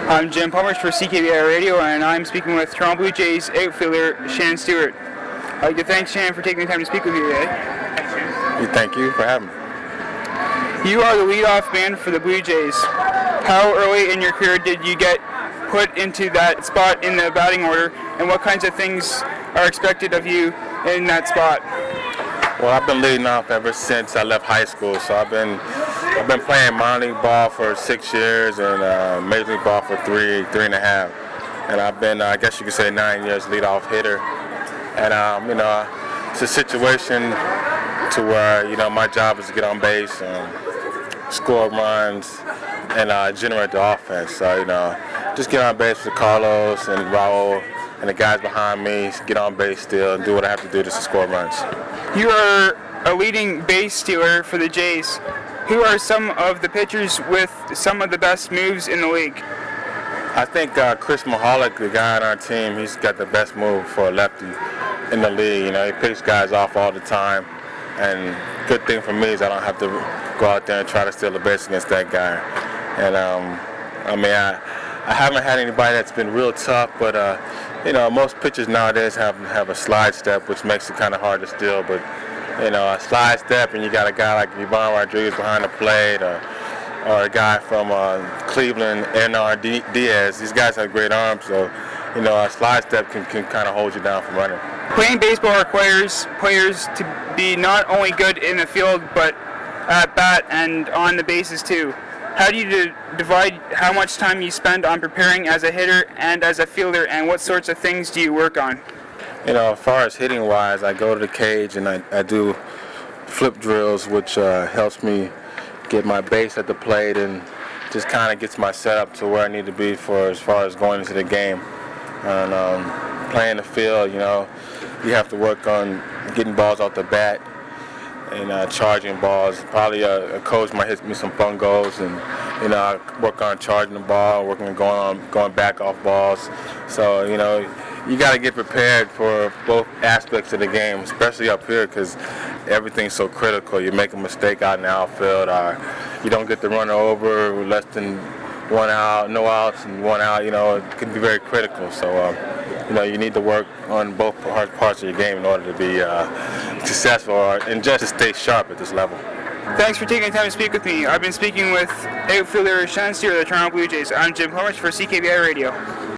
I'm Jimmy Plumridge for CKVI Radio, and I'm speaking with Toronto Blue Jays outfielder Shannon Stewart. I'd like to thank Shannon for taking the time to speak with you today. Thank you for having me. You are the leadoff man for the Blue Jays. How early in your career did you get put into that spot in the batting order, and what kinds of things are expected of you in that spot? Well, I've been leading off ever since I left high school, so I've been playing minor league ball for 6 years and major league ball for three and a half. And I've been, I guess you could say, 9 years leadoff hitter. And it's a situation to where my job is to get on base, score runs, and generate the offense. So just get on base with Carlos and Raul and the guys behind me, get on base still, and do what I have to do just to score runs. You are a leading base stealer for the Jays. Who are some of the pitchers with some of the best moves in the league? I think Chris Mahalik, the guy on our team, he's got the best move for a lefty in the league. He picks guys off all the time, and good thing for me is I don't have to go out there and try to steal the base against that guy. And I haven't had anybody that's been real tough, but most pitchers nowadays have a slide step, which makes it kind of hard to steal. But a slide step, and you got a guy like Ivan Rodriguez behind the plate, or a guy from Cleveland, Hernán Diaz. These guys have great arms, so a slide step can kind of hold you down from running. Playing baseball requires players to be not only good in the field, but at bat and on the bases too. How do you divide how much time you spend on preparing as a hitter and as a fielder, and what sorts of things do you work on? As far as hitting wise, I go to the cage and I do flip drills, which helps me get my base at the plate and just kind of gets my setup to where I need to be for as far as going into the game. And playing the field, you have to work on getting balls off the bat and charging balls. Probably a coach might hit me some fungos, and I work on charging the ball, working on going back off balls. So you got to get prepared for both aspects of the game, especially up here, because everything's so critical. You make a mistake out in the outfield, or you don't get the runner over with less than 1 out, no outs and 1 out. It can be very critical. So you need to work on both parts of your game in order to be successful and just to stay sharp at this level. Thanks for taking the time to speak with me. I've been speaking with outfielder Shannon Stewart of the Toronto Blue Jays. I'm Jim Plumridge for CKVI Radio.